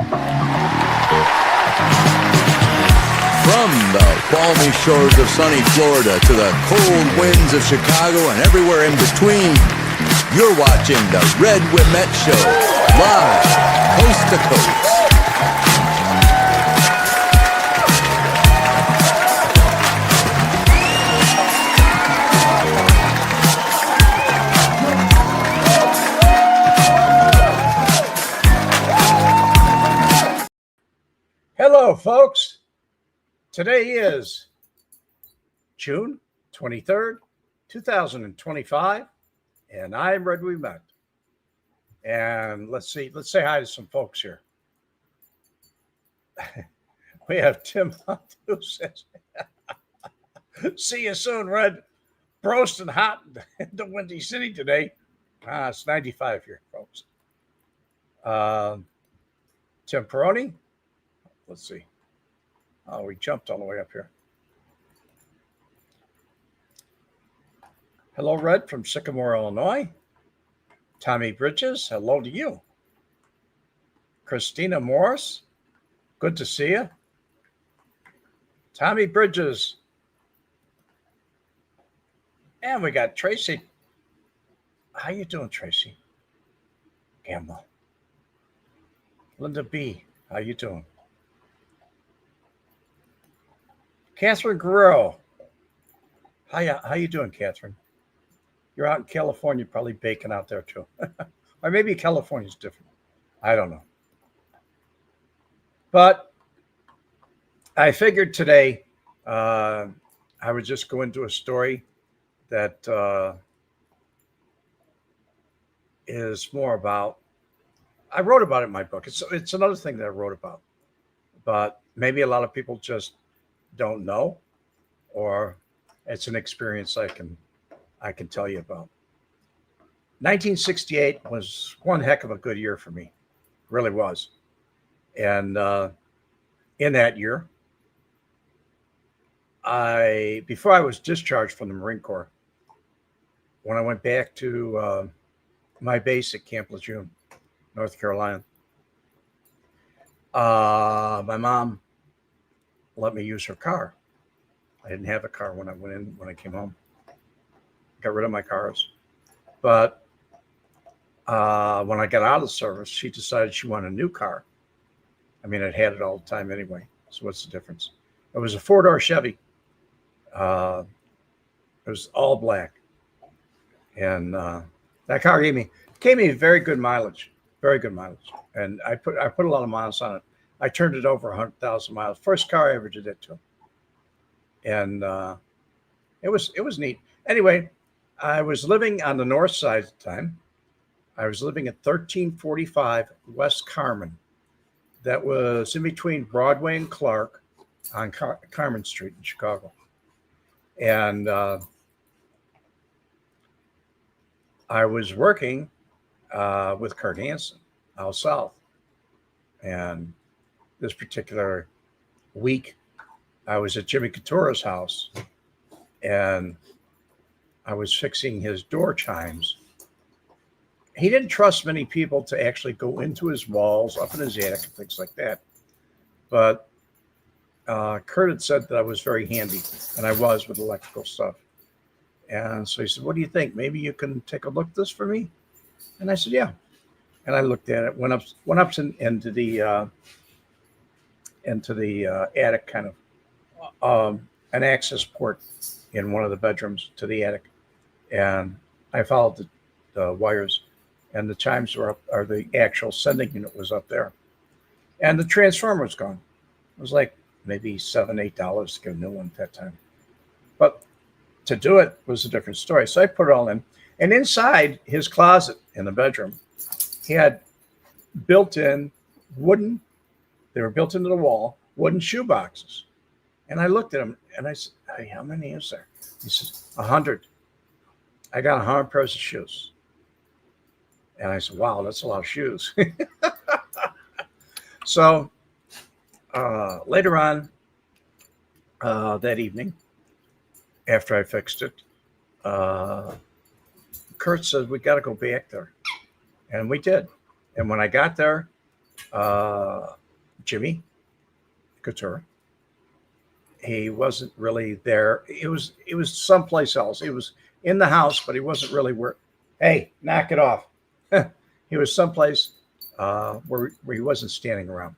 From the balmy shores of sunny Florida to the cold winds of Chicago and everywhere in between, you're watching the Red Wimet Show, live, coast to coast. Hello, folks. Today is June 23rd, 2025, and I'm Red Wimet. And let's say hi to some folks here. We have Tim Hunt who says, see you soon, Red. Roasting hot in the Windy City today. It's 95 here, folks. Tim Peroni. Let's see. Oh, we jumped all the way up here. Hello, Red from Sycamore, Illinois. Tommy Bridges, hello to you. Christina Morris, good to see you. Tommy Bridges. And we got Tracy. How you doing, Tracy? Gamble. Linda B., how you doing? Catherine Guerrero. How you doing, Catherine? You're out in California, probably baking out there too. Or maybe California's different. I don't know. But I figured today I would just go into a story that is more about, I wrote about it in my book. It's another thing that I wrote about. But maybe a lot of people just don't know, or it's an experience I can tell you about. 1968 was one heck of a good year for me, really was. And in that year, before I was discharged from the Marine Corps, when I went back to my base at Camp Lejeune, North Carolina, my mom let me use her car. I didn't have a car when I came home. Got rid of my cars. But when I got out of the service, she decided she wanted a new car. I mean, I'd had it all the time anyway. So what's the difference? It was a 4-door Chevy. It was all black. And that car gave me very good mileage. Very good mileage. And I put a lot of miles on it. I turned it over 100,000 miles. First car I ever did that to. And it was neat. Anyway, I was living on the north side at the time. I was living at 1345 West Carmen. That was in between Broadway and Clark on Carmen Street in Chicago. And I was working with Kurt Hansen out south. And this particular week, I was at Jimmy Couture's house, and I was fixing his door chimes. He didn't trust many people to actually go into his walls, up in his attic, and things like that. But Kurt had said that I was very handy, and I was with electrical stuff. And so he said, what do you think? Maybe you can take a look at this for me? And I said, yeah. And I looked at it, went up into the attic, kind of an access port in one of the bedrooms to the attic. And I followed the wires, and the chimes were up, or the actual sending unit was up there. And the transformer was gone. It was like maybe $7-8 to get a new one at that time. But to do it was a different story. So I put it all in. And inside his closet in the bedroom, he had built-in wooden, they were built into the wall, wooden shoe boxes. And I looked at him and I said, hey, how many is there? He says, 100. I got 100 pairs of shoes. And I said, wow, that's a lot of shoes. So later on that evening, after I fixed it, Kurt said, we got to go back there. And we did. And when I got there, Jimmy Couture. He wasn't really there. It was someplace else. He was in the house, but he wasn't really where. Hey, knock it off. He was someplace where he wasn't standing around.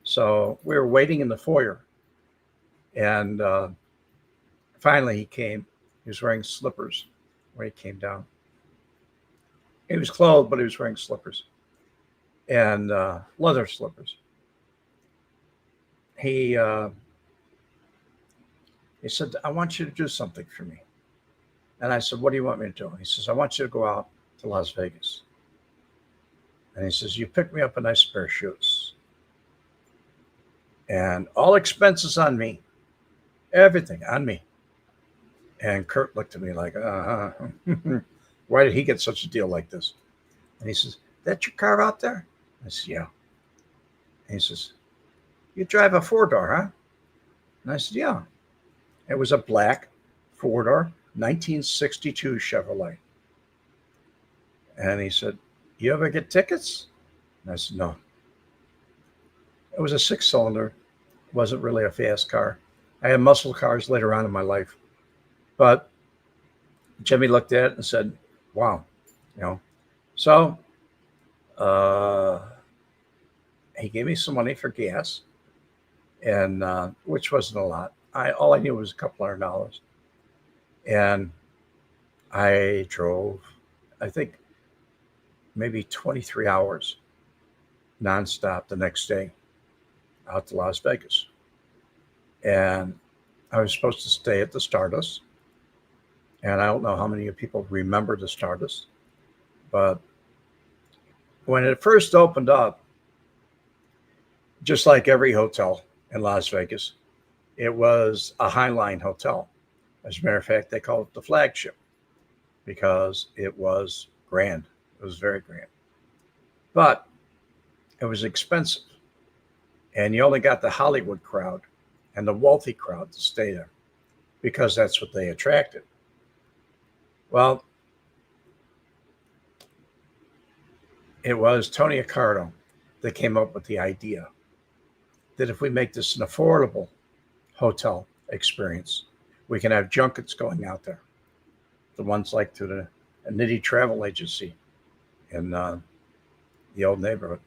So we were waiting in the foyer, and finally he came. He was wearing slippers when he came down. He was clothed, but he was wearing slippers and leather slippers. He said, "I want you to do something for me." And I said, "What do you want me to do?" He says, "I want you to go out to Las Vegas." And he says, "You pick me up a nice pair of shoes. And all expenses on me. Everything on me." And Kurt looked at me like, why did he get such a deal like this? And he says, "That your car out there?" I said, "Yeah." And he says, "You drive a 4-door, huh?" And I said, "Yeah." It was a black 4-door 1962 Chevrolet. And he said, "You ever get tickets?" And I said, "No." It was a 6-cylinder. Wasn't really a fast car. I had muscle cars later on in my life. But Jimmy looked at it and said, "Wow." So he gave me some money for gas, and which wasn't a lot. All I knew was a couple $100. And I drove, I think, maybe 23 hours nonstop the next day out to Las Vegas. And I was supposed to stay at the Stardust. And I don't know how many people remember the Stardust, but when it first opened up, just like every hotel in Las Vegas, it was a Highline hotel. As a matter of fact, they called it the flagship because it was grand. It was very grand. But it was expensive. And you only got the Hollywood crowd and the wealthy crowd to stay there because that's what they attracted. Well, it was Tony Accardo that came up with the idea that if we make this an affordable hotel experience, we can have junkets going out there. The ones like to the Nitty Travel Agency in the old neighborhood.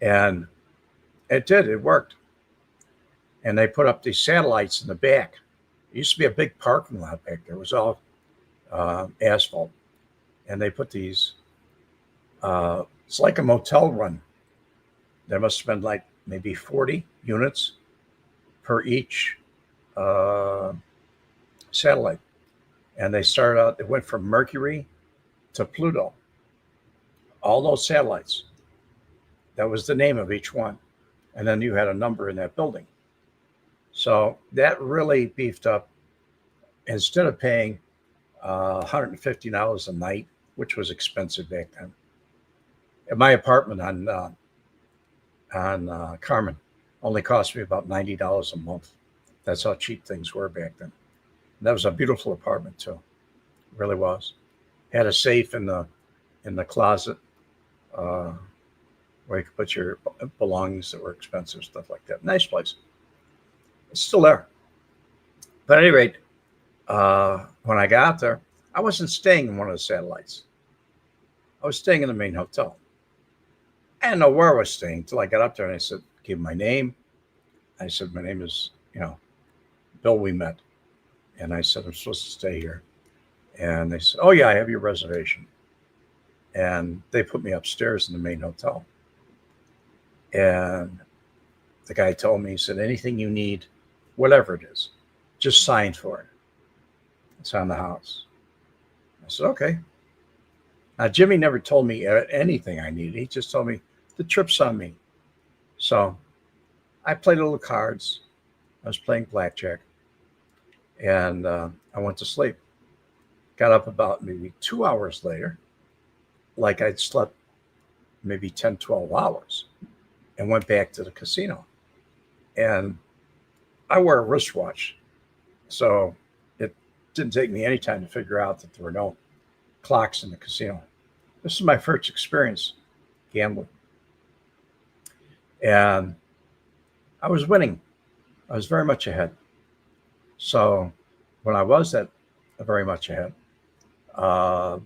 And it worked. And they put up these satellites in the back. It used to be a big parking lot back there. It was all asphalt. And they put these, it's like a motel run. There must have been like maybe 40 units per each satellite. And they started out, it went from Mercury to Pluto. All those satellites. That was the name of each one. And then you had a number in that building. So that really beefed up. Instead of paying $150 a night, which was expensive back then, and my apartment on Carmen only cost me about $90 a month. That's how cheap things were back then. And that was a beautiful apartment too. It really was. Had a safe in the closet where you could put your belongings that were expensive, stuff like that. Nice place. It's still there. But at any rate, when I got there, I wasn't staying in one of the satellites. I was staying in the main hotel. I didn't know where I was staying until I got up there and I said, gave my name. I said, "My name is, Bill, we met." And I said, "I'm supposed to stay here." And they said, "Oh yeah, I have your reservation." And they put me upstairs in the main hotel. And the guy told me, he said, "Anything you need, whatever it is, just sign for it. It's on the house." I said, "Okay." Now, Jimmy never told me anything I needed. He just told me the trip's on me. So I played little cards. I was playing blackjack. And I went to sleep. Got up about maybe 2 hours later, like I'd slept maybe 10, 12 hours, and went back to the casino. And I wear a wristwatch. So it didn't take me any time to figure out that there were no clocks in the casino. This is my first experience gambling. And I was winning. I was very much ahead. So when I was at very much ahead, uh,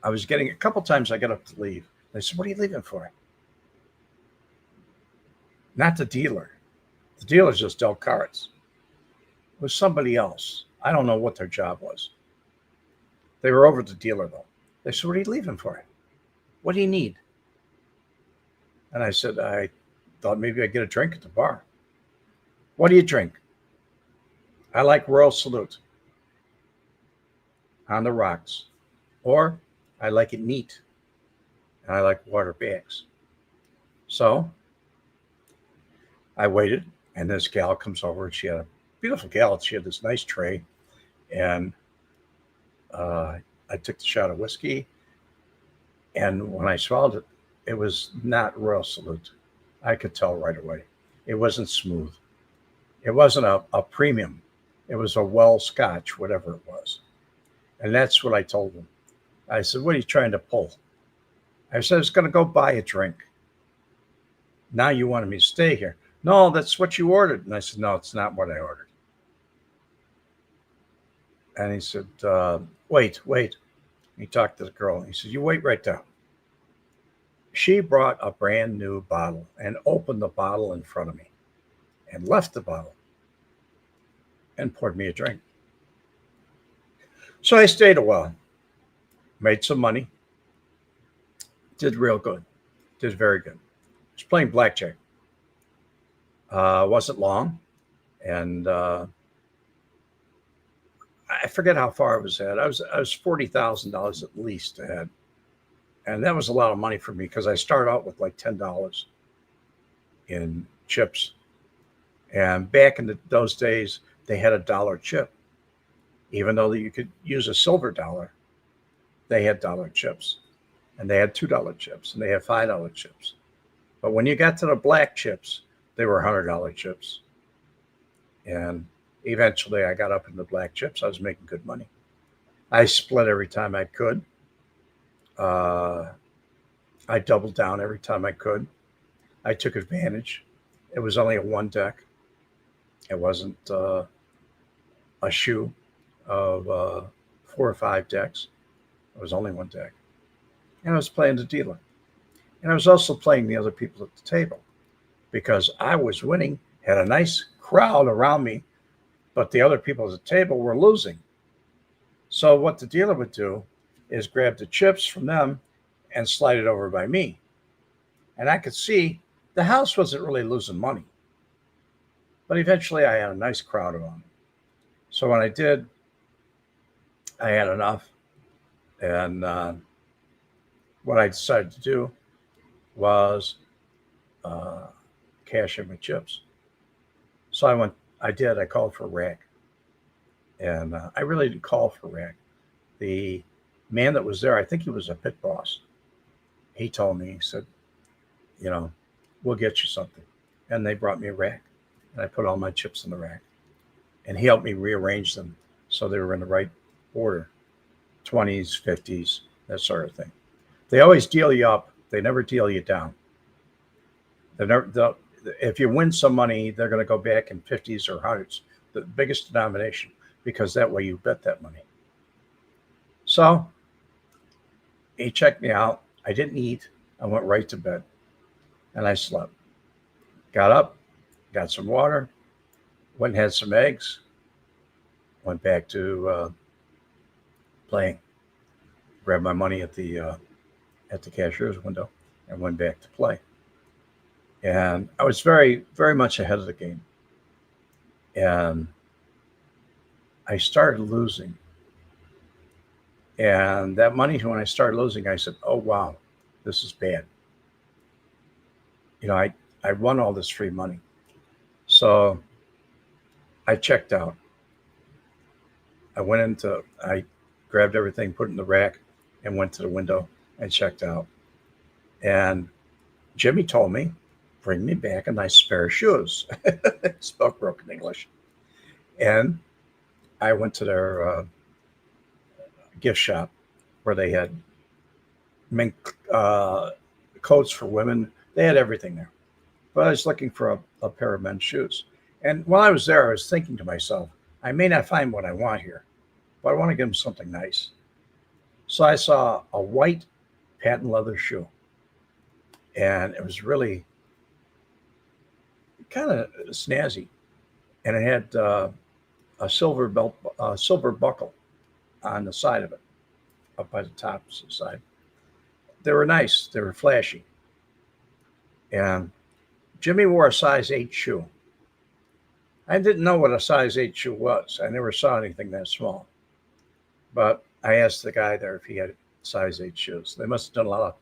I was getting a couple times I got up to leave. They said, "What are you leaving for?" Not the dealer. The dealer just dealt cards. It was somebody else. I don't know what their job was. They were over at the dealer though. They said, "What are you leaving for? What do you need?" And I said, "I thought maybe I'd get a drink at the bar." "What do you drink?" "I like Royal Salute on the rocks, or I like it neat, and I like water bags." So I waited, and this gal comes over, and she had a beautiful gal. She had this nice tray, and I took the shot of whiskey, and when I swallowed it, it was not Royal Salute. I could tell right away. It wasn't smooth. It wasn't a premium. It was a well scotch, whatever it was. And that's what I told them. I said, "What are you trying to pull?" I said, "I was going to go buy a drink. Now you wanted me to stay here." "No, that's what you ordered." And I said, "No, it's not what I ordered." And he said, "Wait, wait." He talked to the girl. And he said, "You wait right there." She brought a brand new bottle and opened the bottle in front of me and left the bottle and poured me a drink. So I stayed a while, made some money, did real good, did very good. I was playing blackjack. Wasn't long, and I forget how far I was at. I was $40,000 at least ahead, and that was a lot of money for me because I started out with like $10 in chips. And back in those days, they had a dollar chip. Even though you could use a silver dollar, they had dollar chips, and they had $2 chips, and they had $5 chips. But when you got to the black chips, they were $100 chips. And eventually, I got up in the black chips. I was making good money. I split every time I could. Uh, I doubled down every time I could. I took advantage. It was only a one deck. It wasn't a shoe of 4 or 5 decks. It was only one deck. And I was playing the dealer. And I was also playing the other people at the table because I was winning, had a nice crowd around me, but the other people at the table were losing. So what the dealer would do is grab the chips from them and slide it over by me. And I could see the house wasn't really losing money. But eventually I had a nice crowd around me. So when I did, I had enough. And what I decided to do was uh, cash in my chips. So I called for a rack. And I really didn't call for a rack. The man that was there, I think he was a pit boss. He told me, he said, you know, "We'll get you something." And they brought me a rack. And I put all my chips in the rack. And he helped me rearrange them so they were in the right order, 20s, 50s, that sort of thing. They always deal you up, they never deal you down. If you win some money, they're going to go back in 50s or hundreds, the biggest denomination, because that way you bet that money. So he checked me out. I didn't eat. I went right to bed and I slept. Got up, got some water, went and had some eggs, went back to playing, grabbed my money at the cashier's window, and went back to play. And I was very, very much ahead of the game. And I started losing. And that money, when I started losing, I said, "Oh, wow, this is bad." I won all this free money. So I checked out. I grabbed everything, put it in the rack, and went to the window and checked out. And Jimmy told me, "Bring me back a nice pair of shoes." Spoke broken English. And I went to their gift shop where they had mink coats for women. They had everything there. but I was looking for a pair of men's shoes. And while I was there, I was thinking to myself, I may not find what I want here, but I want to give them something nice. So I saw a white patent leather shoe, and it was really kind of snazzy, and it had a silver buckle on the side of it, up by the top side. They were nice. They were flashy, and Jimmy wore a size 8 shoe. I didn't know what a size 8 shoe was. I never saw anything that small. But I asked the guy there if he had size 8 shoes. They must have done a lot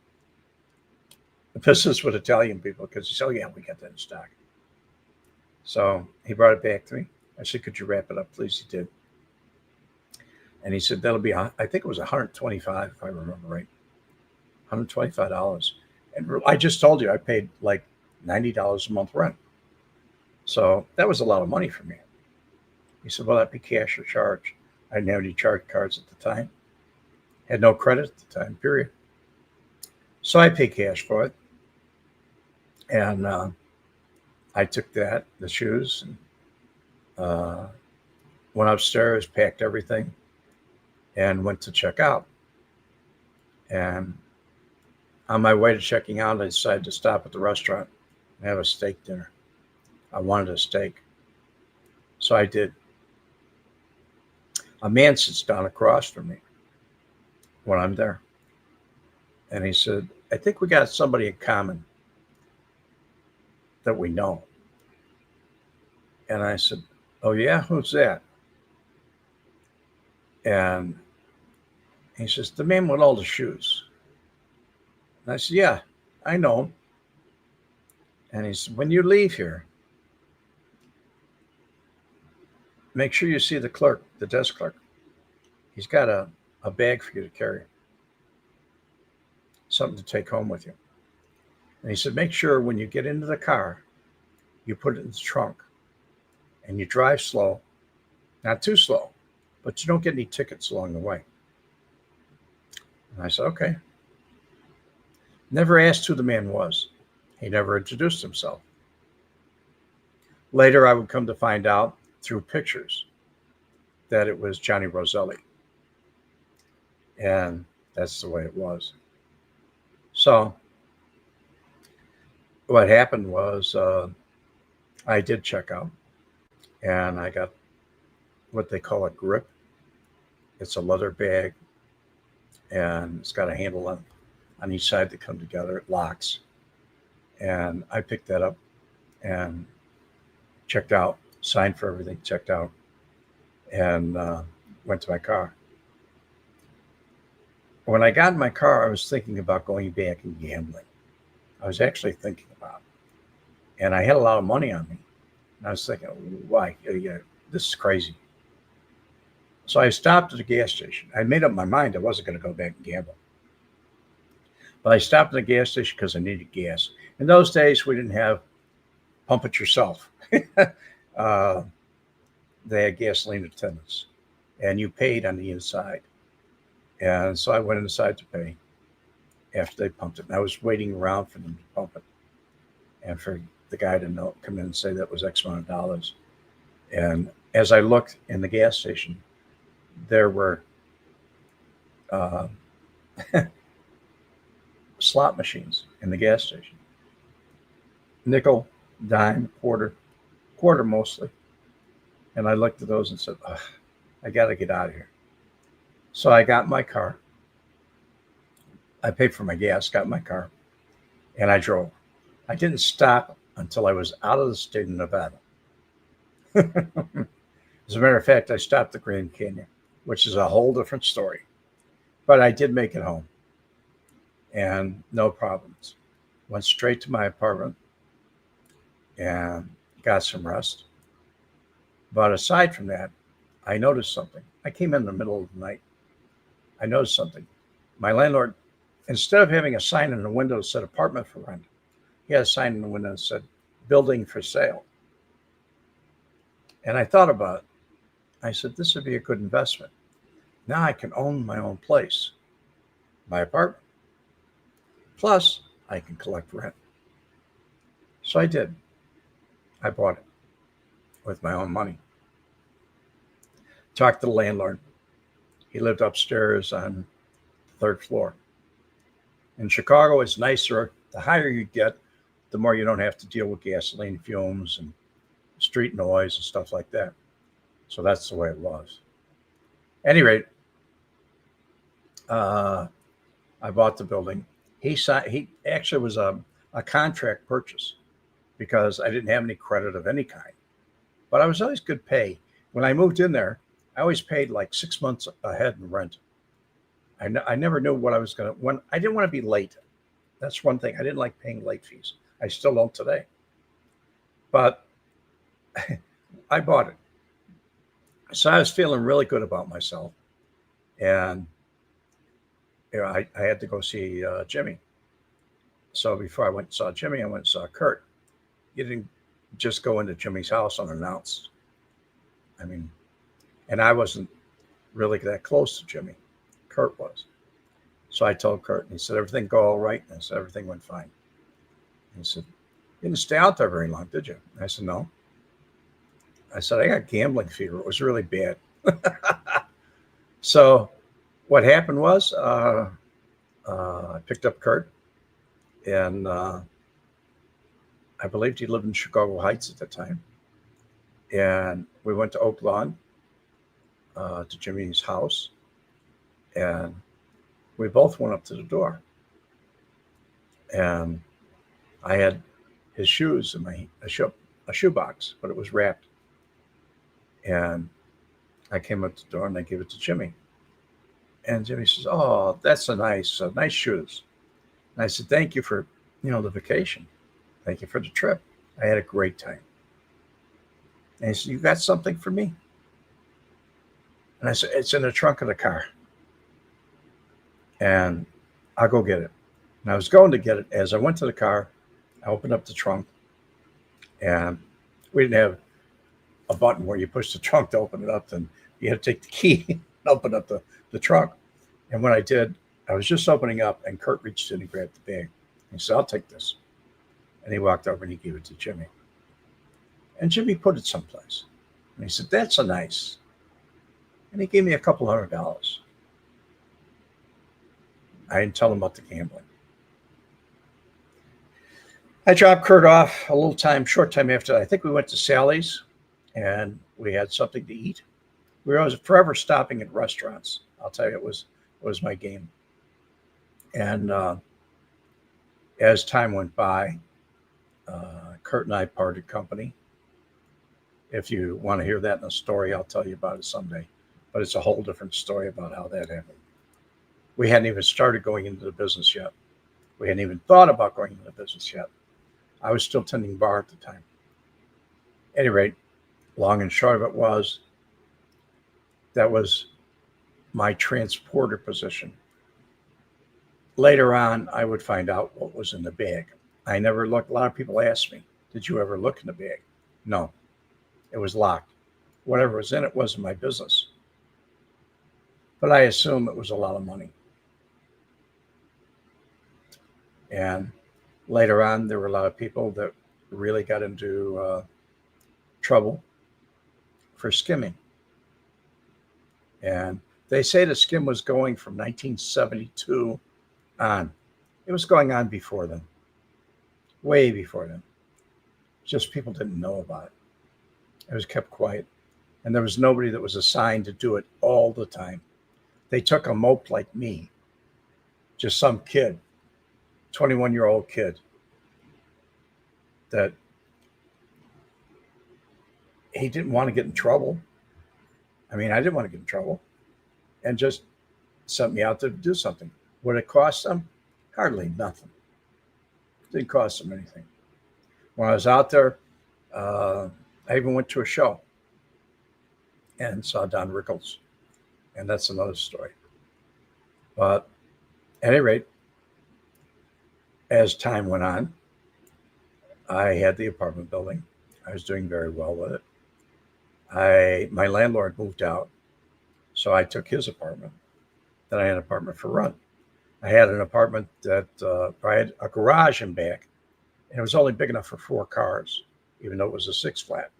of business with Italian people because he said, oh, yeah, we got that in stock. So he brought it back to me. I said, could you wrap it up, please? He did. And he said, that'll be, I think it was $125, if I remember right. $125. And I just told you I paid like $90 a month rent. So that was a lot of money for me. He said, well, that'd be cash or charge. I didn't have any charge cards at the time. Had no credit at the time, period. So I paid cash for it. And I took the shoes, and went upstairs, packed everything, and went to check out. And on my way to checking out, I decided to stop at the restaurant and have a steak dinner. I wanted a steak. So I did. A man sits down across from me when I'm there. And he said, I think we got somebody in common that we know. And I said, oh, yeah? Who's that? And he says, the man with all the shoes. And I said, yeah, I know him. And he said, when you leave here, make sure you see the clerk, the desk clerk. He's got a bag for you to carry, something to take home with you. And he said, make sure when you get into the car, you put it in the trunk and you drive slow, not too slow, but you don't get any tickets along the way. And I said, okay. Never asked who the man was. He never introduced himself. Later, I would come to find out through pictures that it was Johnny Roselli. And that's the way it was. So what happened was I did check out, and I got what they call a grip. It's a leather bag, and it's got a handle on each side that come together. It locks. And I picked that up and checked out, signed for everything, checked out, and went to my car. When I got in my car, I was thinking about going back and gambling. I was actually thinking about it. And I had a lot of money on me. And I was thinking, why? This is crazy. So I stopped at a gas station. I made up my mind I wasn't going to go back and gamble. But I stopped at a gas station because I needed gas. In those days, we didn't have pump it yourself. They had gasoline attendants, and you paid on the inside. And so I went inside to pay after they pumped it. And I was waiting around for them to pump it, and for the guy to come in and say that was X amount of dollars. And as I looked in the gas station, there were slot machines in the gas station. Nickel, dime, quarter mostly. And I looked at those and said, I got to get out of here. So I got in my car. I paid for my gas, got in my car, and I drove. I didn't stop until I was out of the state of Nevada. As a matter of fact, I stopped at Grand Canyon, which is a whole different story. But I did make it home, and no problems. Went straight to my apartment and got some rest. But aside from that, I noticed something. I came in the middle of the night. I noticed something. My landlord, instead of having a sign in the window that said apartment for rent, he had a sign in the window that said building for sale. And I thought about it. I said, this would be a good investment. Now I can own my own place, my apartment. Plus, I can collect rent. So I did. I bought it with my own money. Talked to the landlord. He lived upstairs on the third floor. In Chicago, it's nicer. The higher you get, the more you don't have to deal with gasoline fumes and street noise and stuff like that. So that's the way it was. At any rate, uh, I bought the building. He actually was a contract purchase because I didn't have any credit of any kind. But I was always good pay. When I moved in there, I always paid like 6 months ahead in rent. I never knew what I was going to, when I didn't want to be late. That's one thing. I didn't like paying late fees. I still don't today. But I bought it. So I was feeling really good about myself. And I had to go see Jimmy. So before I went and saw Jimmy, I went and saw Kurt. You didn't just go into Jimmy's house unannounced. I mean, and I wasn't really that close to Jimmy. Kurt was. So I told Kurt, and he said, everything go all right? And I said, everything went fine. And he said, you didn't stay out there very long, did you? And I said, no. I said, I got gambling fever. It was really bad. So what happened was I picked up Kurt, and I believed he lived in Chicago Heights at the time. And we went to Oak Lawn, to Jimmy's house, and we both went up to the door. And I had his shoes in a shoebox, but it was wrapped. And I came up to the door and I gave it to Jimmy. And Jimmy says, "Oh, that's nice shoes." And I said, "Thank you for, the vacation. Thank you for the trip. I had a great time." And he said, "You got something for me?" And I said, "It's in the trunk of the car. And I'll go get it." And I was going to get it. As I went to the car, I opened up the trunk, and we didn't have a button where you push the trunk to open it up. Then you had to take the key and open up the trunk. And when I did, I was just opening up, and Kurt reached in and grabbed the bag. He said, "I'll take this." And he walked over and he gave it to Jimmy. And Jimmy put it someplace. And he said, "That's a nice." And he gave me a couple $100. I didn't tell him about the gambling. I dropped Kurt off short time after that. I think we went to Sally's and we had something to eat. We were always forever stopping at restaurants. I'll tell you, it was my game. And as time went by, Kurt and I parted company. If you want to hear that in a story, I'll tell you about it someday. But it's a whole different story about how that happened. We hadn't even started going into the business yet. We hadn't even thought about going into the business yet. I was still tending bar at the time. At any rate, long and short of it was, that was my transporter position. Later on, I would find out what was in the bag. I never looked. A lot of people ask me, "Did you ever look in the bag?" No, it was locked. Whatever was in it wasn't my business. But I assume it was a lot of money. And later on, there were a lot of people that really got into trouble for skimming. And they say the skim was going from 1972 on. It was going on before then, way before then. Just people didn't know about it. It was kept quiet. And there was nobody that was assigned to do it all the time. They took a mope like me, just some kid, 21-year-old kid, that he didn't want to get in trouble. I mean, I didn't want to get in trouble, and just sent me out to do something. Would it cost them? Hardly nothing. It didn't cost them anything. When I was out there, I even went to a show and saw Don Rickles, and that's another story. But at any rate, as time went on, I had the apartment building. I was doing very well with it. My landlord moved out, so I took his apartment. Then I had an apartment for rent. I had an apartment that I had a garage in back, And it was only big enough for 4 cars, even though it was a 6 flat,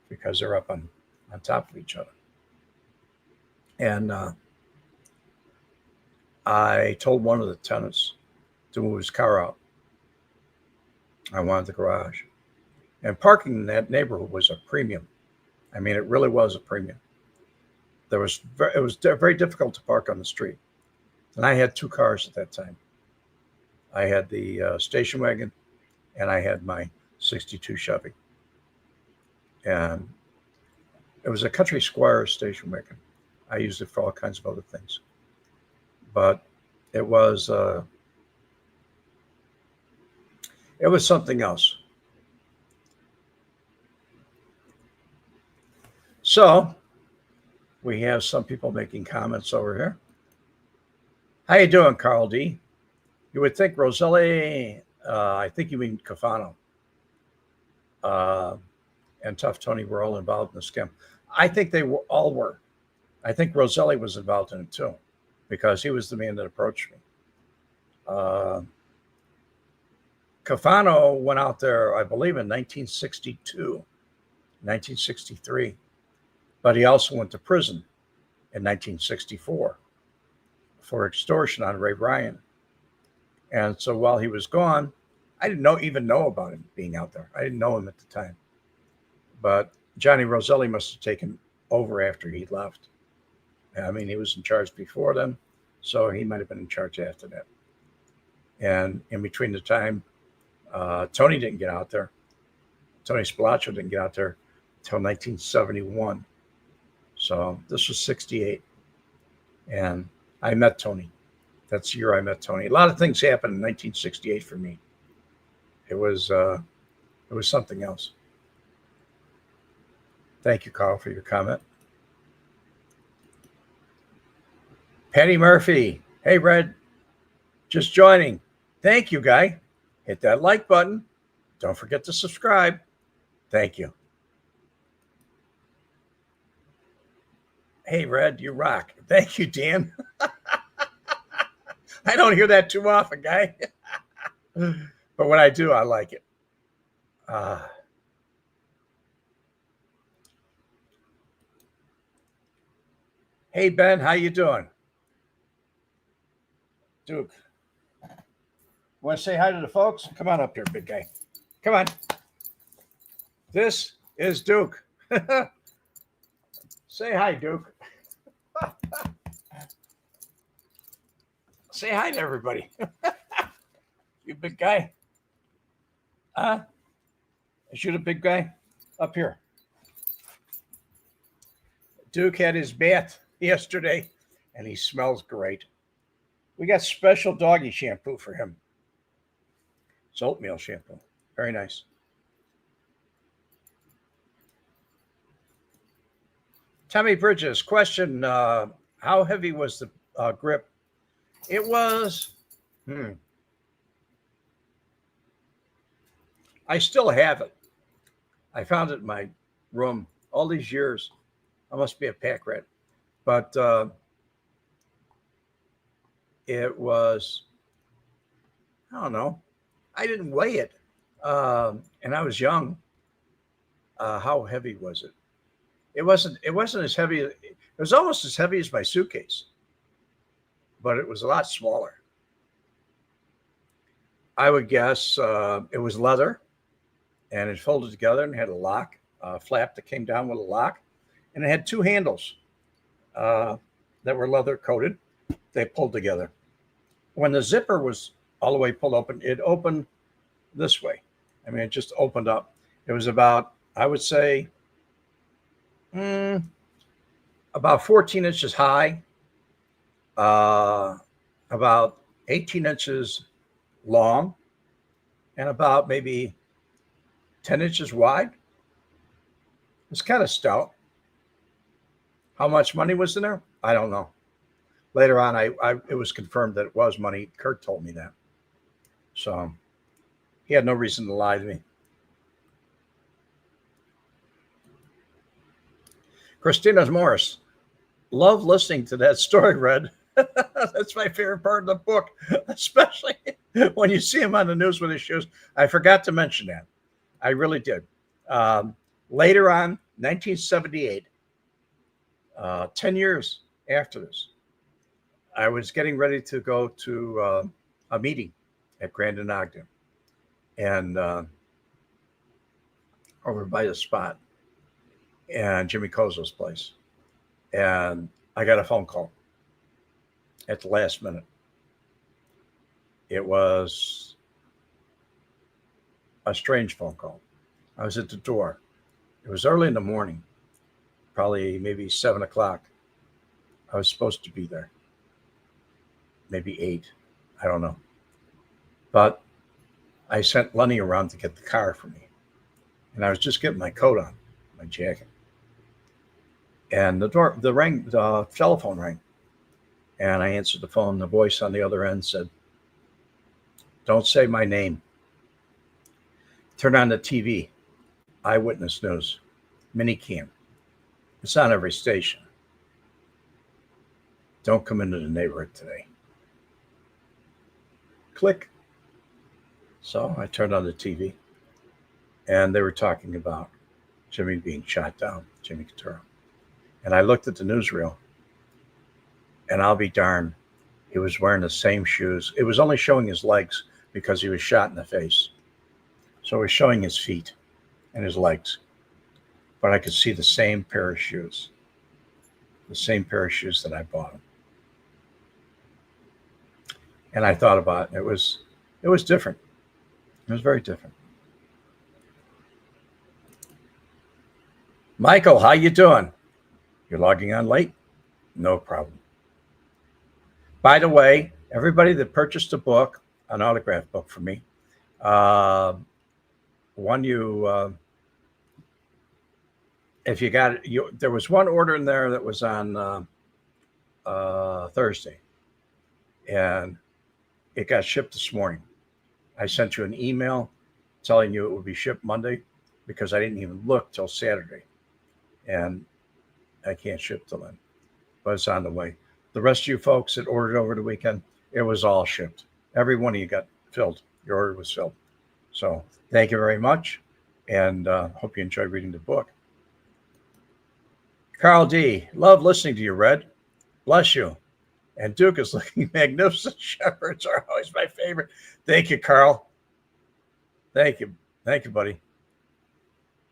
because they're up on top of each other. And I told one of the tenants to move his car out. I wanted the garage. And parking in that neighborhood was a premium. I mean, it really was a premium. It was very difficult to park on the street. And I had 2 cars at that time. I had the station wagon, and I had my 62 Chevy. And it was a Country Squire station wagon. I used it for all kinds of other things. But it was something else. So we have some people making comments over here. How you doing, Carl D? You would think Roselli, I think you mean Cafano, and Tough Tony were all involved in the scam. I think they all were. I think Roselli was involved in it too, because he was the man that approached me. Cafano went out there, I believe, in 1962, 1963, but he also went to prison in 1964 for extortion on Ray Ryan. And so while he was gone, I didn't even know about him being out there. I didn't know him at the time. But Johnny Roselli must have taken over after he left. I mean, he was in charge before then, so he might have been in charge after that. And in between the time, Tony didn't get out there. Tony Spilaccio didn't get out there until 1971. So this was 68. And I met Tony. That's the year I met Tony. A lot of things happened in 1968 for me. It was something else. Thank you, Carl, for your comment. Patty Murphy. Hey, Red. Just joining. Thank you, Guy. Hit that like button. Don't forget to subscribe. Thank you. Hey, Red, you rock. Thank you, Dan. I don't hear that too often, Guy. But when I do, I like it. Hey, Ben, how you doing? Duke. Want to say hi to the folks? Come on up here, big guy. Come on. This is Duke. Say hi, Duke. Say hi to everybody. You big guy. Is you the big guy? Up here. Duke had his bath yesterday, and he smells great. We got special doggy shampoo for him. It's oatmeal shampoo. Very nice. Tommy Bridges, question, how heavy was the grip? It was, I still have it. I found it in my room all these years. I must be a pack rat. But it was, I don't know. I didn't weigh it. And I was young. How heavy was it? It wasn't as heavy. It was almost as heavy as my suitcase, but it was a lot smaller. I would guess it was leather, and it folded together and had a lock, flap that came down with a lock, and it had 2 handles that were leather coated. They pulled together. When the zipper was all the way pulled open, it opened this way. I mean, it just opened up. It was about, I would say, about 14 inches high, about 18 inches long, and about maybe 10 inches wide. It's kind of stout. How much money was in there? I don't know. Later on, it was confirmed that it was money. Kurt told me that. So he had no reason to lie to me. Christina Morris, love listening to that story, Red. That's my favorite part of the book, especially when you see him on the news with his shoes. I forgot to mention that. I really did. Later on, 1978, 10 years after this, I was getting ready to go to a meeting at Grand and Ogden, and over by the spot, and Jimmy Kozo's place. And I got a phone call at the last minute. It was a strange phone call. I was at the door. It was early in the morning, probably maybe 7 o'clock. I was supposed to be there. Maybe 8. I don't know. But I sent Lenny around to get the car for me. And I was just getting my coat on, my jacket. And the telephone rang. And I answered the phone. The voice on the other end said, "Don't say my name. Turn on the TV. Eyewitness News. Minicam. It's on every station. Don't come into the neighborhood today." Click. So I turned on the TV, and they were talking about Jimmy being shot down, Jimmy Couture. And I looked at the newsreel, and I'll be darned, he was wearing the same shoes. It was only showing his legs because he was shot in the face. So it was showing his feet and his legs. But I could see the same pair of shoes, the same pair of shoes that I bought him. And I thought about it. It was different. It was very different. Michael, how you doing? You're logging on late? No problem. By the way, everybody that purchased a book, an autograph book for me, if you got it, there was one order in there that was on Thursday, and it got shipped this morning. I sent you an email telling you it would be shipped Monday because I didn't even look till Saturday, and I can't ship till then, but it's on the way. The rest of you folks that ordered over the weekend, it was all shipped. Every one of you got filled. Your order was filled. So thank you very much, and hope you enjoy reading the book. Carl D., love listening to you, Red. Bless you. And Duke is looking magnificent. Shepherds are always my favorite. Thank you, Carl. Thank you. Thank you, buddy.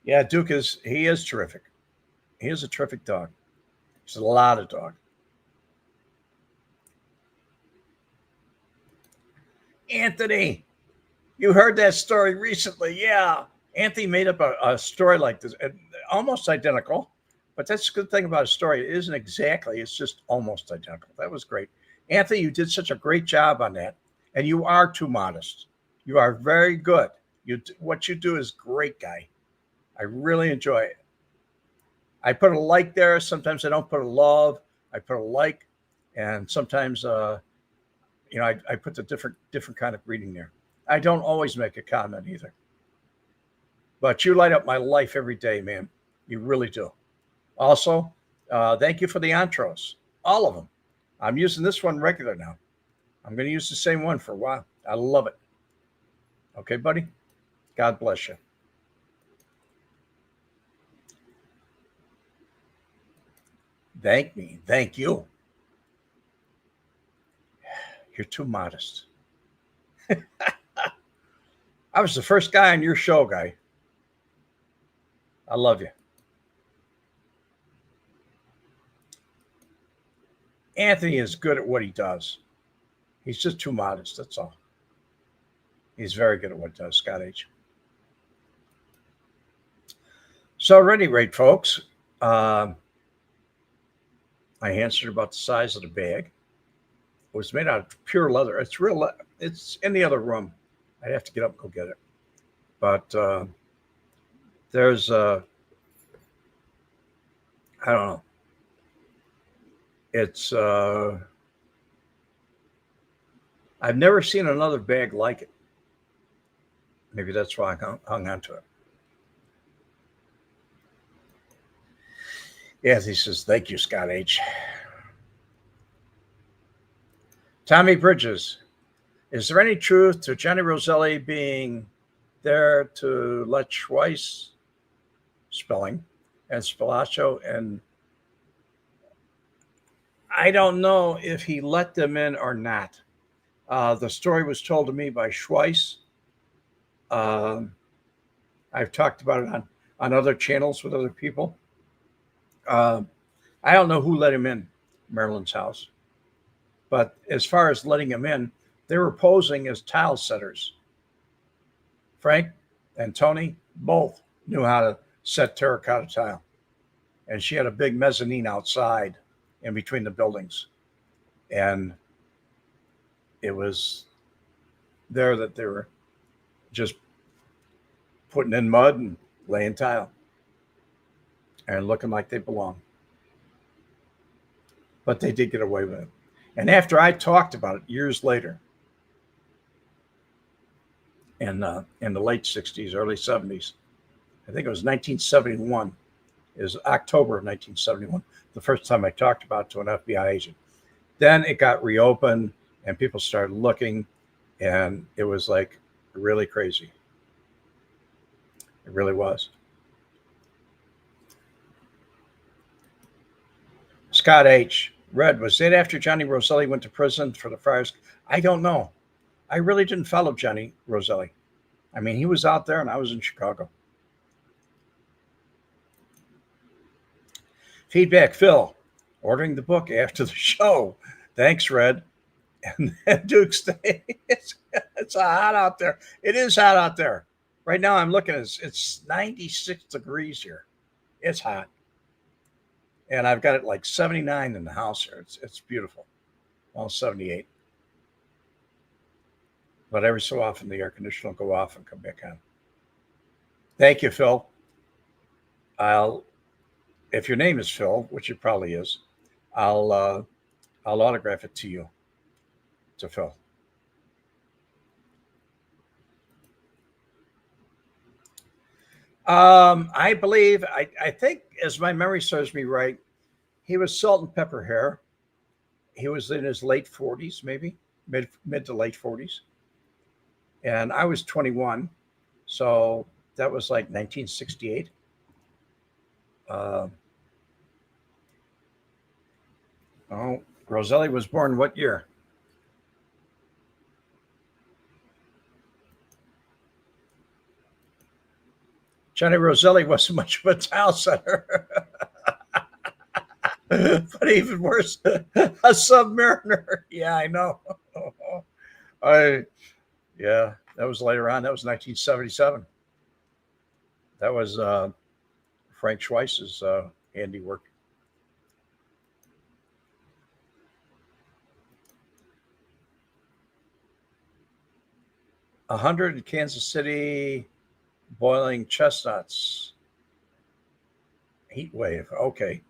Yeah, Duke is terrific. He is a terrific dog. He's a lot of dog. Anthony, you heard that story recently. Yeah. Anthony made up a story like this, almost identical. But that's a good thing about a story. It isn't exactly. It's just almost identical. That was great. Anthony, you did such a great job on that. And you are too modest. You are very good. What you do is great, guy. I really enjoy it. I put a like there. Sometimes I don't put a love. I put a like. And sometimes, I put the different kind of reading there. I don't always make a comment either. But you light up my life every day, man. You really do. Also, thank you for the intros, all of them. I'm using this one regular now. I'm going to use the same one for a while. I love it. Okay, buddy? God bless you. Thank me. Thank you. You're too modest. I was the first guy on your show, guy. I love you. Anthony is good at what he does. He's just too modest, that's all. He's very good at what he does, Scott H. So at any rate, folks, I answered about the size of the bag. It was made out of pure leather. It's real. It's in the other room. I'd have to get up and go get it. But there's, I don't know. It's, I've never seen another bag like it. Maybe that's why I hung on to it. Yes, he says, thank you, Scott H. Tommy Bridges. Is there any truth to Johnny Roselli being there to let Schweiss spelling and Spilaccio? And I don't know if he let them in or not. The story was told to me by Schweiss. Um, I've talked about it on other channels with other people. Uh, I don't know who let him in Marilyn's house, but as far as letting him in, they were posing as tile setters. Frank and Tony both knew how to set terracotta tile, and she had a big mezzanine outside in between the buildings, and it was there that they were just putting in mud and laying tile and looking like they belong. But they did get away with it. And after I talked about it years later, in the late 60s, early 70s, I think it was 1971, is October of 1971, the first time I talked about it to an FBI agent. Then it got reopened and people started looking, and it was like really crazy. It really was. Scott H. Red, was it after Johnny Roselli went to prison for the fires? I don't know. I really didn't follow Johnny Roselli. I mean, he was out there and I was in Chicago. Feedback, Phil, ordering the book after the show. Thanks, Red. And then Duke Stay. It's hot out there. It is hot out there. Right now I'm looking, it's 96 degrees here. It's hot. And I've got it like 79 in the house here. It's beautiful. Well, 78. But every so often the air conditioner will go off and come back on. Thank you, Phil. If your name is Phil, which it probably is, I'll autograph it to you, to Phil. I believe, I think, as my memory serves me right, he was salt and pepper hair. He was in his late 40s, maybe mid to late 40s. And I was 21. So that was like 1968. Roselli was born what year? Johnny Roselli wasn't much of a tile setter. But even worse, a submariner. Yeah, I know. Yeah, that was later on. That was 1977. That was Frank Schweiss's handiwork. 100 in Kansas City, boiling chestnuts. Heat wave. Okay.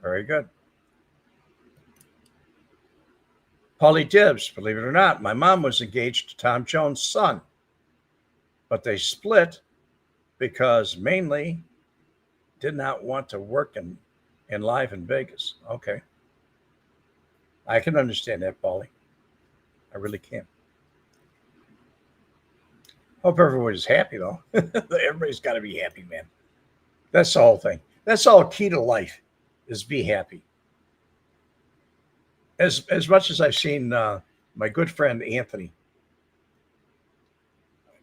Very good. Paulie Dibbs, believe it or not, my mom was engaged to Tom Jones' son, but they split because mainly did not want to work in live in Vegas. Okay. I can understand that, Paulie. I really can. Hope everybody's happy, though. Everybody's got to be happy, man. That's the whole thing. That's all key to life, is be happy. As much as I've seen my good friend Anthony,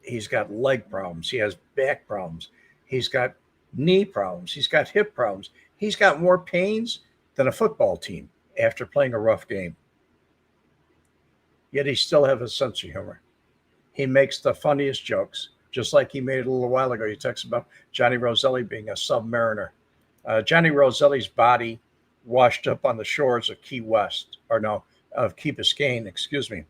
he's got leg problems. He has back problems. He's got knee problems. He's got hip problems. He's got more pains than a football team after playing a rough game. Yet he still has a sense of humor. He makes the funniest jokes, just like he made a little while ago. He talks about Johnny Roselli being a submariner. Johnny Roselli's body washed up on the shores of Key West, or no, of Key Biscayne, excuse me.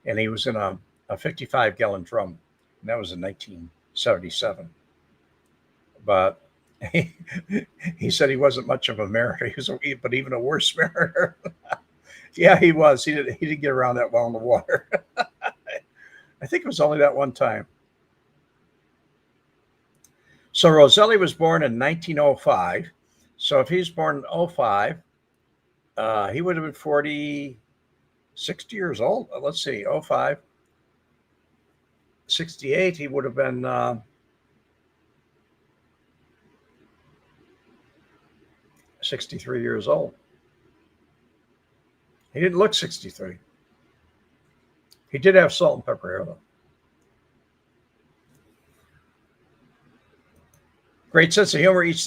And he was in a 55-gallon drum. And that was in 1977. But he said he wasn't much of a mariner. But even a worse mariner. Yeah, he was. He didn't get around that well in the water. I think it was only that one time. So Roselli was born in 1905. So if he's born in 05, he would have been 40. 60 years old. Let's see, oh 05, 68. He would have been 63 years old. He didn't look 63. He did have salt and pepper hair, though. Great sense of humor equals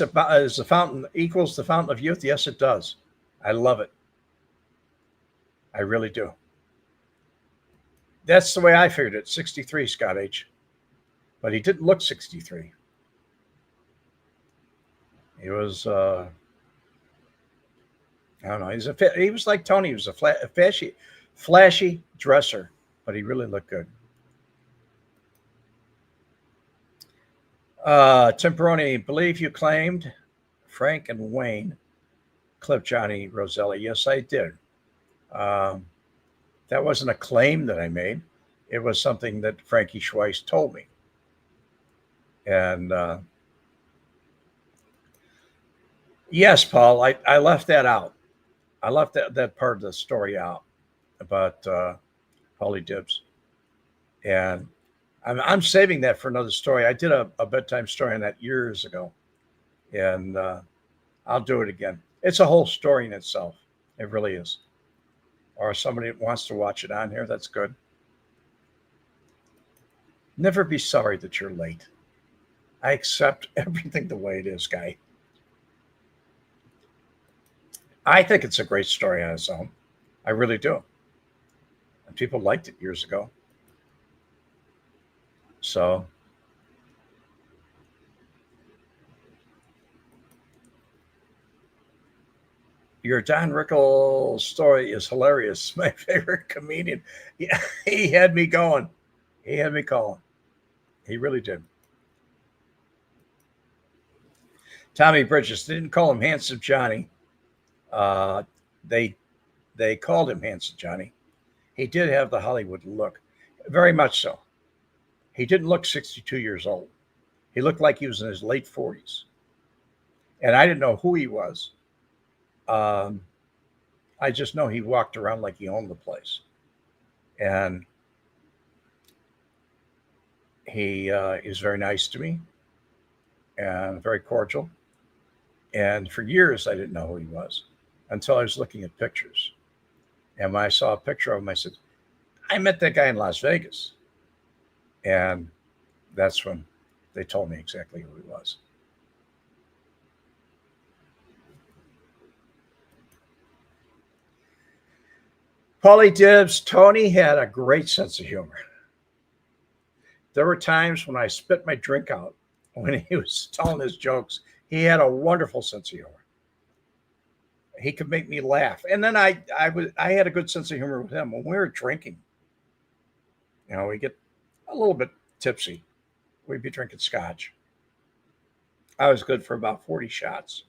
the fountain of youth. Yes, it does. I love it. I really do. That's the way I figured it. 63, Scott H. But he didn't look 63. He was, I don't know. He was like Tony. He was a flashy dresser, but he really looked good. Tim Peroni, believe you claimed Frank and Wayne clipped Johnny Roselli. Yes, I did. That wasn't a claim that I made. It was something that Frankie Schweiss told me. And yes, Paul, I left that out. I left that part of the story out about Paulie Dibbs. And I'm saving that for another story. I did a bedtime story on that years ago. And I'll do it again. It's a whole story in itself. It really is. Or somebody wants to watch it on here, that's good. Never be sorry that you're late. I accept everything the way it is, guy. I think it's a great story on its own. I really do. And people liked it years ago. So your Don Rickles story is hilarious. My favorite comedian. Yeah, he had me going. He had me calling. He really did. Tommy Bridges, they didn't call him Handsome Johnny. They called him Handsome Johnny. He did have the Hollywood look, very much so. He didn't look 62 years old. He looked like he was in his late 40s. And I didn't know who he was. I just know he walked around like he owned the place. And he is very nice to me and very cordial. And for years, I didn't know who he was until I was looking at pictures. And when I saw a picture of him, I said, I met that guy in Las Vegas. And that's when they told me exactly who he was. Paulie Dibbs, Tony had a great sense of humor. There were times when I spit my drink out when he was telling his jokes. He had a wonderful sense of humor. He could make me laugh. And then I had a good sense of humor with him when we were drinking. You know, we get a little bit tipsy. We'd be drinking scotch. I was good for about 40 shots.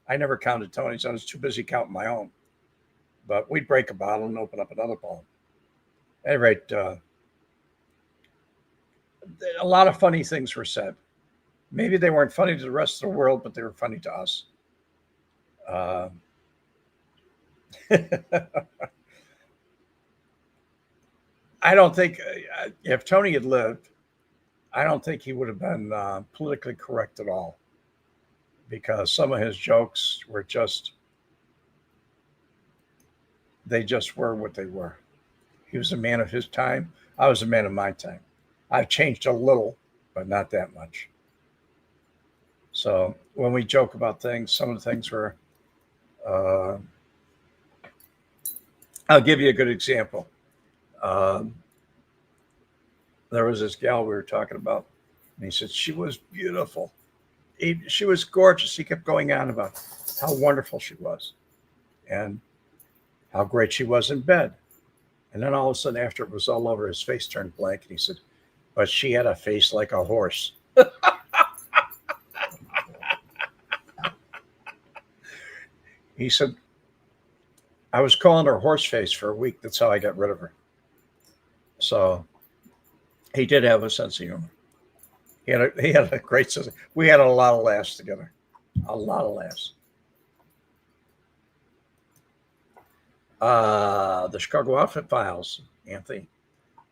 I never counted Tony's. I was too busy counting my own. But we'd break a bottle and open up another bottle. At any rate, a lot of funny things were said. Maybe they weren't funny to the rest of the world, but they were funny to us. I don't think if Tony had lived, I don't think he would have been politically correct at all, because some of his jokes were they just were what they were. He was a man of his time. I was a man of my time. I've changed a little, but not that much. So when we joke about things, some of the things were, I'll give you a good example. There was this gal we were talking about, and he said, she was beautiful. She was gorgeous. He kept going on about how wonderful she was and how great she was in bed. And then all of a sudden, after it was all over, his face turned blank, and he said, but she had a face like a horse. He said, I was calling her horse face for a week. That's how I got rid of her. So he did have a sense of humor. He had a great sense. We had a lot of laughs together. A lot of laughs. The Chicago Outfit Files, Anthony.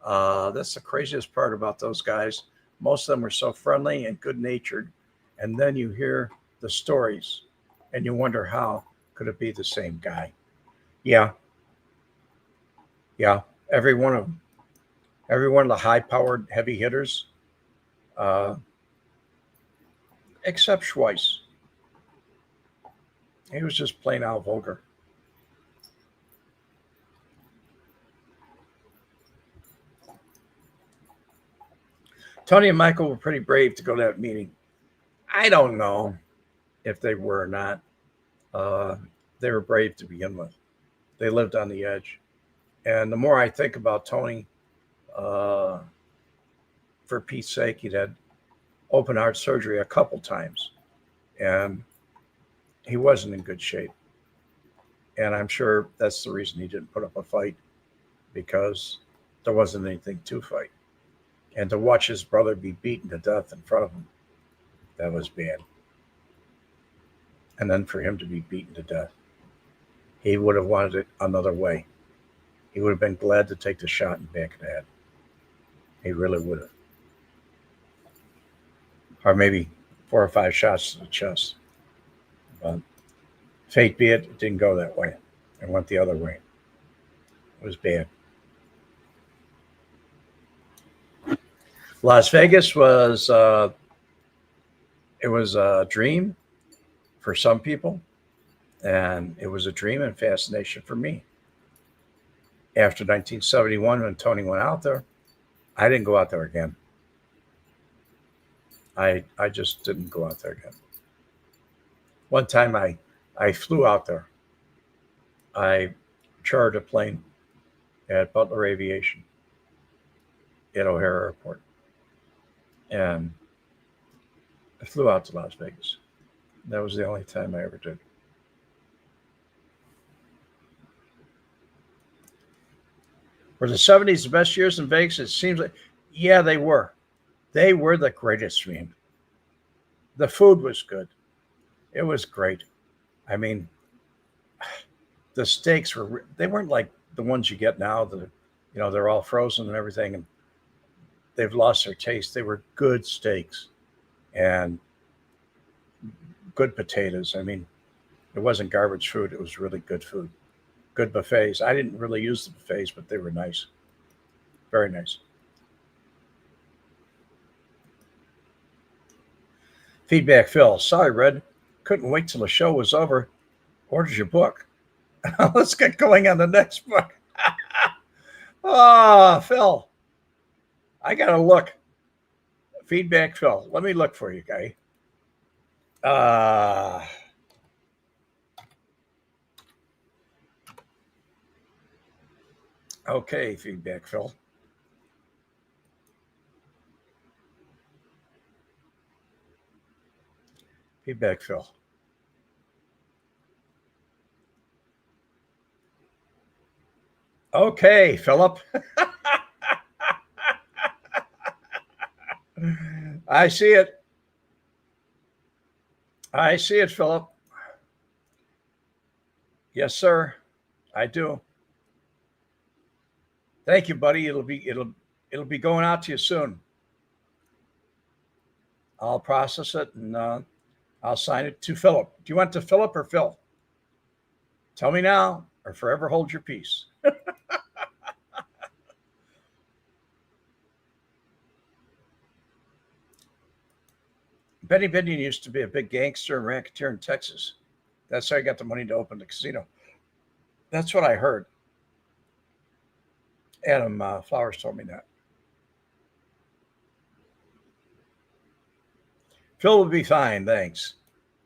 That's the craziest part about those guys. Most of them were so friendly and good natured. And then you hear the stories and you wonder how could it be the same guy? Yeah, yeah. Every one of them, every one of the high powered heavy hitters, uh, except Schweiss. He was just plain out vulgar. Tony and Michael were pretty brave to go to that meeting. I don't know if they were or not. Uh, they were brave to begin with. They lived on the edge. And the more I think about Tony, uh, for Pete's sake, he'd had open heart surgery a couple times, and he wasn't in good shape. And I'm sure that's the reason he didn't put up a fight because there wasn't anything to fight. And to watch his brother be beaten to death in front of him, that was bad. And then for him to be beaten to death, he would have wanted it another way. He would have been glad to take the shot in the back of the head. He really would have. Or maybe 4 or 5 shots to the chest. But fate be it, it didn't go that way. It went the other way. It was bad. Las Vegas was it was a dream for some people, and it was a dream and fascination for me. After 1971, when Tony went out there, I didn't go out there again. I just didn't go out there again. One time I flew out there. I chartered a plane at Butler Aviation at O'Hare Airport, and I flew out to Las Vegas. That was the only time I ever did. Were the 70s the best years in Vegas? It seems like, yeah, they were. They were the greatest, man. The food was good. It was great. I mean, the steaks they weren't like the ones you get now. They're all frozen and everything, and they've lost their taste. They were good steaks and good potatoes. I mean, it wasn't garbage food. It was really good food. Good buffets. I didn't really use the buffets, but they were nice. Very nice. Feedback, Phil. Sorry, Red. Couldn't wait till the show was over. Ordered your book. Let's get going on the next book. Oh, Phil. I got to look. Feedback, Phil. Let me look for you, guy. Uh, okay, Feedback, Phil. Feedback, Phil. Okay, Philip. I see it. I see it, Philip. Yes, sir. I do. Thank you, buddy. It'll be going out to you soon. I'll process it and I'll sign it to Philip. Do you want to Philip or Phil? Tell me now or forever hold your peace. Benny Binion used to be a big gangster and racketeer in Texas. That's how he got the money to open the casino. That's what I heard. Adam Flowers told me that. Phil will be fine, thanks.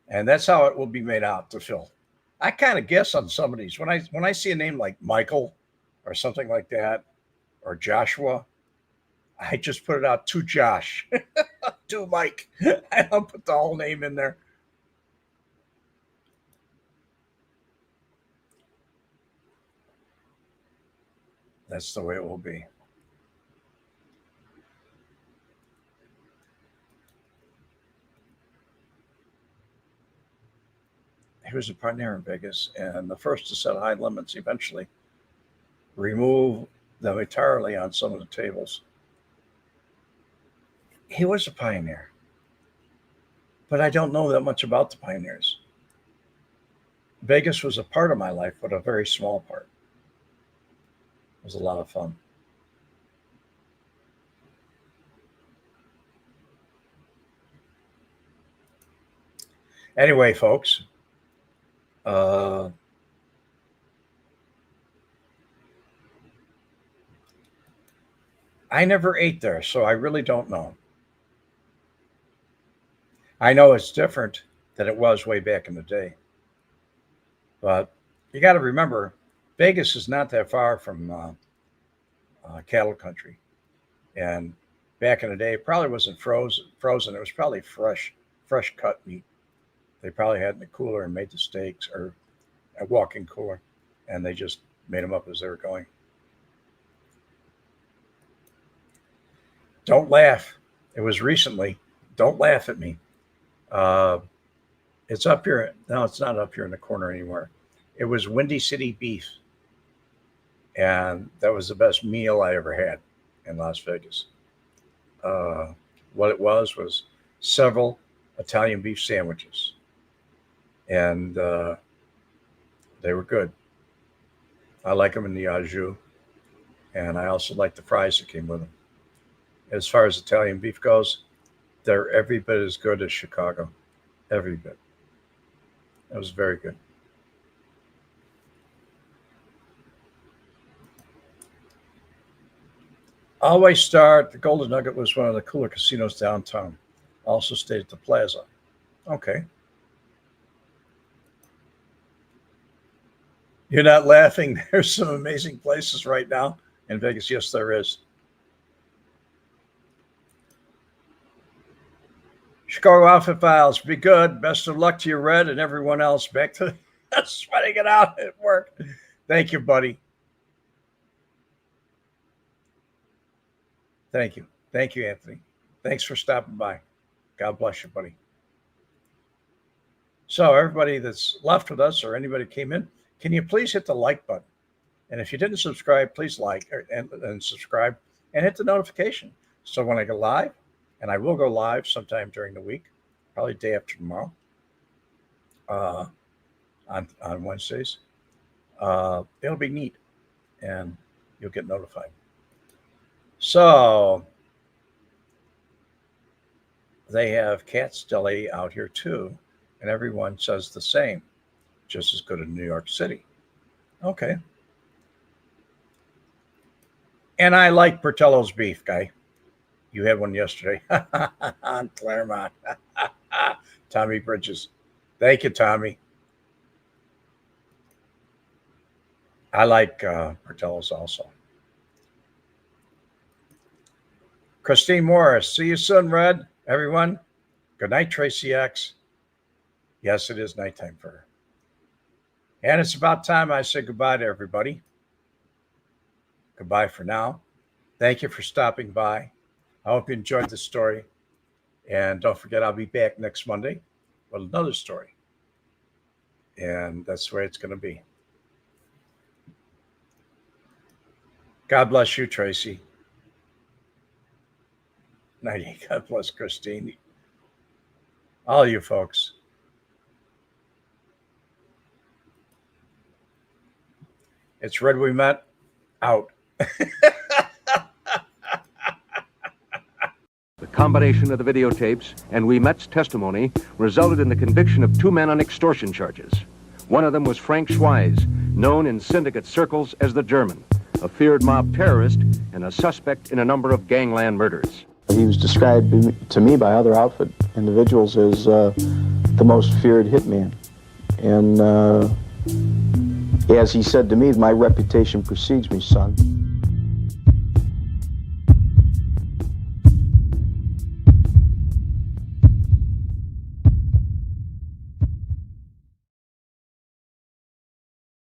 And that's how it will be made out to Phil. I kind of guess on some of these when I see a name like Michael or something like that or Joshua, I just put it out to Josh, to Mike. I don't put the whole name in there. That's the way it will be. he was a pioneer in Vegas and the first to set high limits, eventually remove them entirely on some of the tables. He was a pioneer, but I don't know that much about the pioneers. Vegas was a part of my life, but a very small part. It was a lot of fun. Anyway, folks, I never ate there, so I really don't know. I know it's different than it was way back in the day. But you got to remember, Vegas is not that far from cattle country. And back in the day, it probably wasn't frozen. It was probably fresh cut meat. They probably had in the cooler and made the steaks, or a walk-in cooler, and they just made them up as they were going. Don't laugh. It was recently. Don't laugh at me. It's up here. No, it's not up here in the corner anymore. It was Windy City Beef. And that was the best meal I ever had in Las Vegas. What it was several Italian beef sandwiches. And they were good. I like them in the au jus. And I also like the fries that came with them. As far as Italian beef goes, they're every bit as good as Chicago. Every bit. It was very good. Always Star, the Golden Nugget was one of the cooler casinos downtown. Also stayed at the Plaza. Okay. You're not laughing. There's some amazing places right now in Vegas. Yes, there is. Chicago Outfit Files, be good. Best of luck to you, Red, and everyone else. Back to sweating it out at work. Thank you, buddy. Thank you. Thank you, Anthony. Thanks for stopping by. God bless you, buddy. So everybody that's left with us or anybody came in, can you please hit the like button? And if you didn't subscribe, please like and subscribe and hit the notification. So when I go live, and I will go live sometime during the week, probably day after tomorrow, on Wednesdays, it'll be neat and you'll get notified. So they have Cat's Deli out here too, and everyone says the same, just as good in New York City. Okay. And I like Bertello's beef, guy. You had one yesterday on Claremont. Tommy Bridges. Thank you, Tommy. I like Bertello's also. Christine Morris. See you soon, Red. Everyone. Good night, Tracy X. Yes, it is nighttime for her. And it's about time I say goodbye to everybody. Goodbye for now. Thank you for stopping by. I hope you enjoyed the story. And don't forget, I'll be back next Monday with another story. And that's the way it's going to be. God bless you, Tracy. Night. God bless Christine. All you folks. It's Red We Met. Out. The combination of the videotapes and Ouimet's testimony resulted in the conviction of 2 men on extortion charges. One of them was Frank Schweiz, known in syndicate circles as the German, a feared mob terrorist and a suspect in a number of gangland murders. He was described to me by other outfit individuals as the most feared hitman. And as he said to me, my reputation precedes me, son.